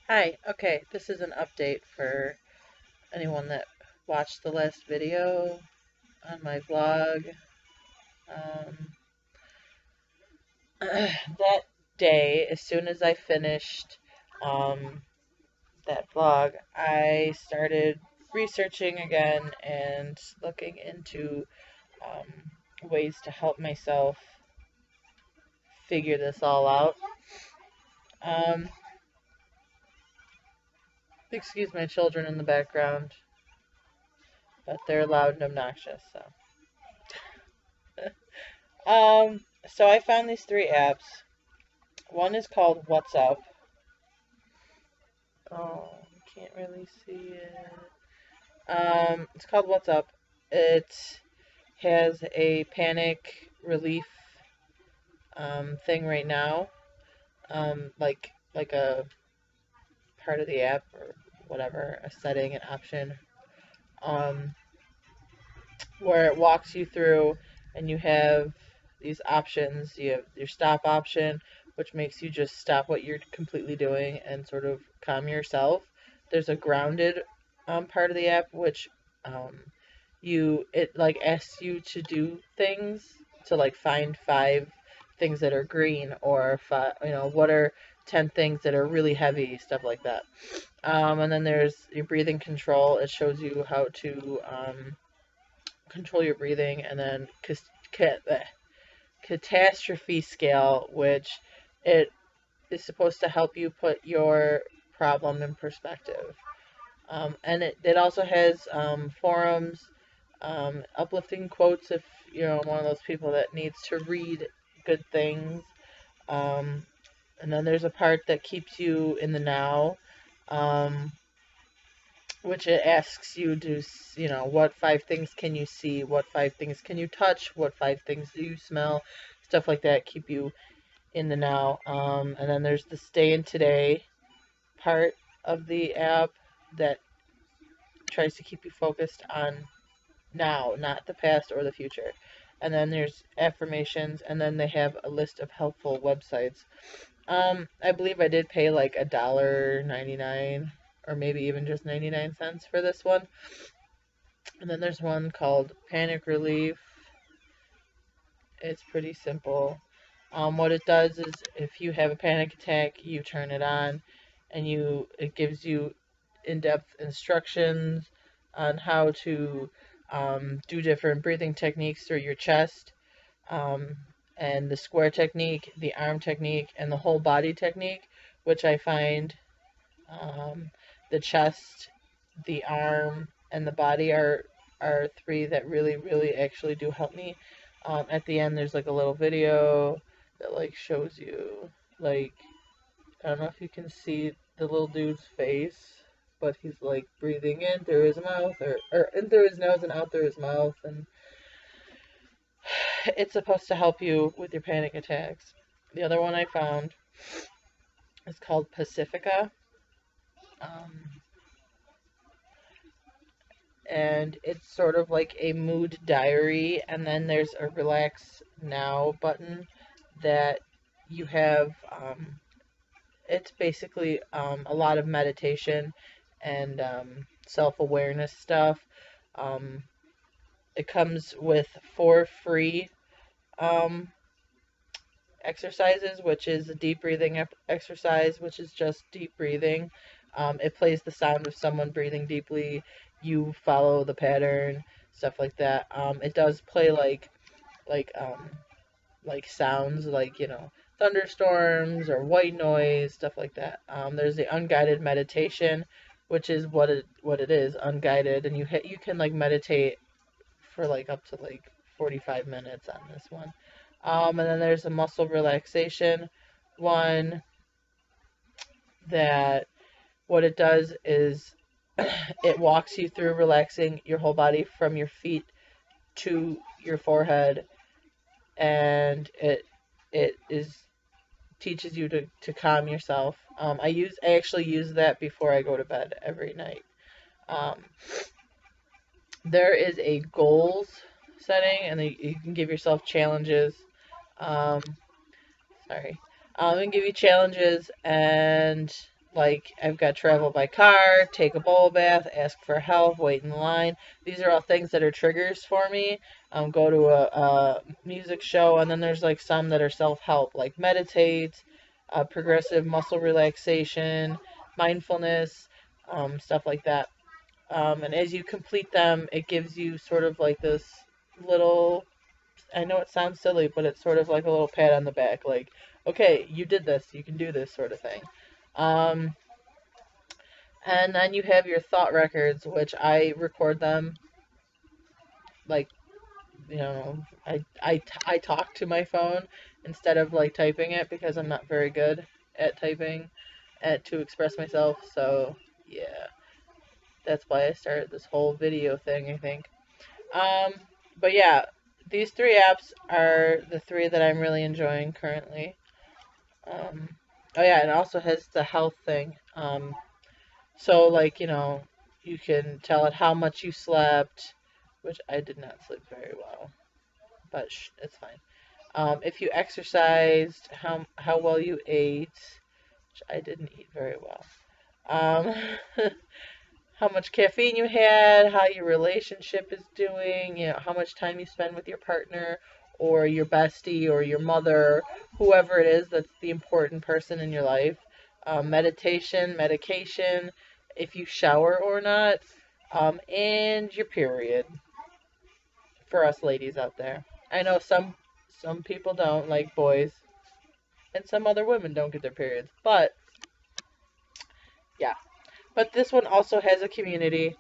Hi, okay, this is an update for anyone that watched the last video on my vlog. Um, that day, as soon as I finished um, that vlog, I started researching again and looking into ways to help myself figure this all out. Um, excuse my children in the background, but they're loud and obnoxious, so. So I found these three apps. One is called What's Up. Oh, can't really see it. It's called What's Up. It has a panic relief thing right now. Like a part of the app or whatever, a setting, an option, um, where it walks you through, and you have these options. You have your stop option, which makes you just stop what you're completely doing and sort of calm yourself. There's a grounded part of the app, which um, it like asks you to do things, to like find 5 things that are green, or what are 10 things that are really heavy, stuff like that. And then there's your breathing control. It shows you how to control your breathing. And then catastrophe scale, which it is supposed to help you put your problem in perspective. And it also has forums, uplifting quotes if you're one of those people that needs to read good things. Um, and then there's a part that keeps you in the now, um, which it asks you to, what 5 things can you see, what 5 things can you touch, what 5 things do you smell, stuff like that, keep you in the now. And then there's the stay in today part of the app that tries to keep you focused on now, not the past or the future. And then there's affirmations, and then they have a list of helpful websites. I believe I did pay like $1.99, or maybe even just 99 cents for this one. And then there's one called Panic Relief. It's pretty simple. What it does is if you have a panic attack, you turn it on, and it gives you in-depth instructions on how to do different breathing techniques through your chest, um, and the square technique, the arm technique, and the whole body technique, which I find um, the chest, the arm, and the body are 3 that really, really actually do help me. At the end, there's like a little video that like shows you, like, I don't know if you can see the little dude's face, but he's like breathing in through his mouth, or in through his nose and out through his mouth, and it's supposed to help you with your panic attacks. The other one I found is called Pacifica. Um, and it's sort of like a mood diary, and then there's a relax now button that you have. It's basically a lot of meditation and self-awareness stuff. um, it comes with 4 free um, exercises, which is a deep breathing exercise, which is just deep breathing. It plays the sound of someone breathing deeply. You follow the pattern, stuff like that. It does play like um, like sounds, like, thunderstorms or white noise, stuff like that. There's the unguided meditation, which is what it is, unguided, and you can like meditate for like up to like 45 minutes on this one. And then there's a muscle relaxation one that what it does is it walks you through relaxing your whole body from your feet to your forehead, and it is teaches you to calm yourself. I actually use that before I go to bed every night. Um, there is a goals setting, and you can give yourself challenges. Um, sorry. And give you challenges, and like I've got travel by car, take a bowl bath, ask for help, wait in line. These are all things that are triggers for me. Go to a music show, and then there's like some that are self-help, like meditate, progressive muscle relaxation, mindfulness, stuff like that. And as you complete them, it gives you sort of like this little, I know it sounds silly, but it's sort of like a little pat on the back, like, okay, you did this, you can do this sort of thing. Um, and then you have your thought records, which I record them, like, you know, I talk to my phone instead of like typing it because I'm not very good at typing to express myself. So, yeah, that's why I started this whole video thing, I think. Um, but yeah, these three apps are the three that I'm really enjoying currently. Um, oh yeah, and it also has the health thing. So like, you can tell it how much you slept, which I did not sleep very well, but it's fine. If you exercised, how well you ate, which I didn't eat very well. Um, how much caffeine you had, how your relationship is doing, how much time you spend with your partner or your bestie or your mother, whoever it is that's the important person in your life. Meditation, medication, if you shower or not, and your period for us ladies out there. I know some people don't, like boys, and some other women don't get their periods, but yeah. But this one also has a community,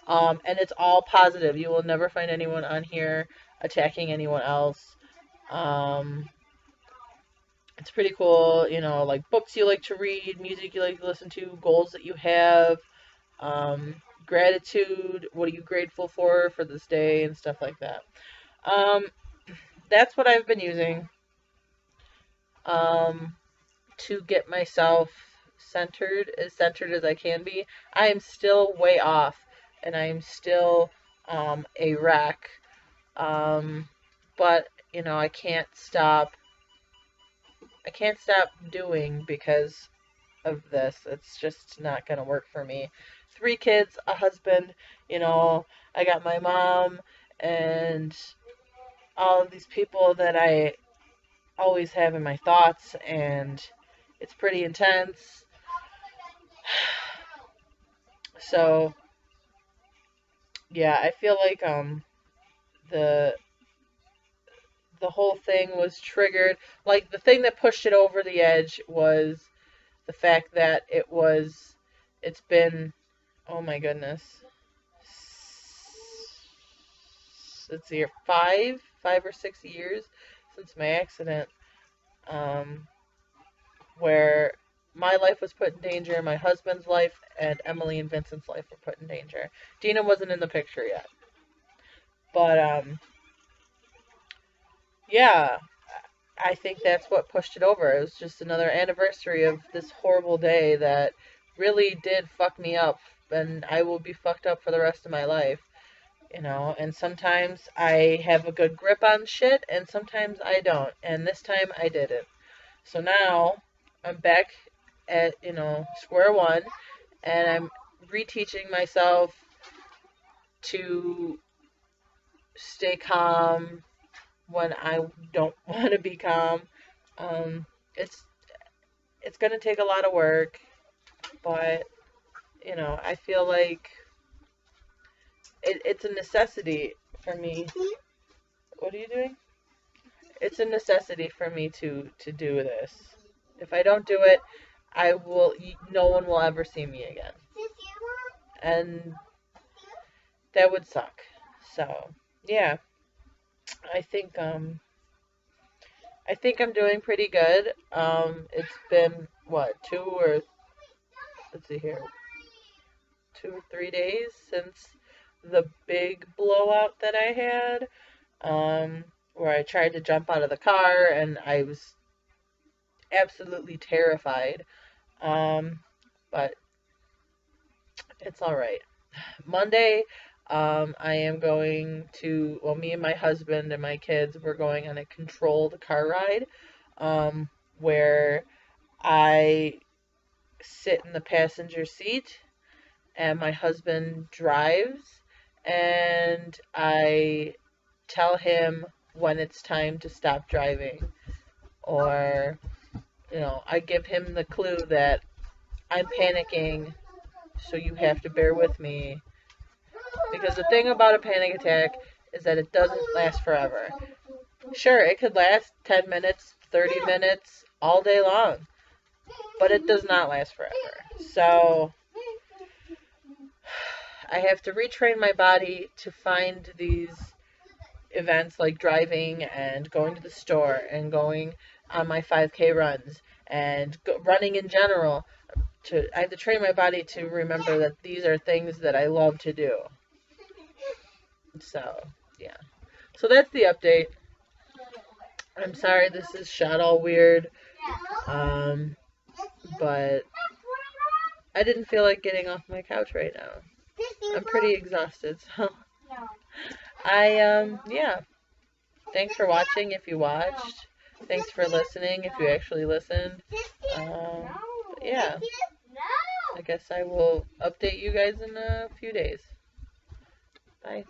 and it's all positive. You will never find anyone on here attacking anyone else. Um, it's pretty cool, like books you like to read, music you like to listen to, goals that you have, um, gratitude, what are you grateful for this day, and stuff like that. Um, that's what I've been using um, to get myself centered as I can be. I am still way off, and I am still a wreck. But I can't stop. I can't stop doing because of this. It's just not gonna work for me. 3 kids, a husband. I got my mom and all of these people that I always have in my thoughts, and it's pretty intense. So yeah, I feel like the the whole thing was triggered. Like the thing that pushed it over the edge was the fact that it's been, oh my goodness, let's see here, 5 or 6 years since my accident, um, where my life was put in danger, my husband's life, and Emily and Vincent's life were put in danger. Dina wasn't in the picture yet. But, yeah, I think that's what pushed it over. It was just another anniversary of this horrible day that really did fuck me up, and I will be fucked up for the rest of my life. And sometimes I have a good grip on shit, and sometimes I don't. And this time I didn't. So now I'm back at, square one, and I'm reteaching myself to stay calm when I don't want to be calm. Um, it's it's gonna take a lot of work, but I feel like it's a necessity for me. What are you doing? It's a necessity for me to do this. If I don't do it, I will. No one will ever see me again, and that would suck. So yeah, I think I think I'm doing pretty good. It's been what, let's see here, 2 or 3 days since the big blowout that I had, where I tried to jump out of the car and I was absolutely terrified. Um, but it's all right. Monday, I am going to, well, me and my husband and my kids, we're going on a controlled car ride, where I sit in the passenger seat and my husband drives, and I tell him when it's time to stop driving, or I give him the clue that I'm panicking, so you have to bear with me. Because the thing about a panic attack is that it doesn't last forever. Sure, it could last 10 minutes, 30 minutes, all day long, but it does not last forever. So I have to retrain my body to find these events like driving and going to the store and going on my 5K runs and running in general. I have to train my body to remember that these are things that I love to do. So, yeah. So that's the update. I'm sorry this is shot all weird, but I didn't feel like getting off my couch right now. I'm pretty exhausted, so yeah. Thanks for watching if you watched. Thanks for listening if you actually listened. Yeah. I guess I will update you guys in a few days. Bye.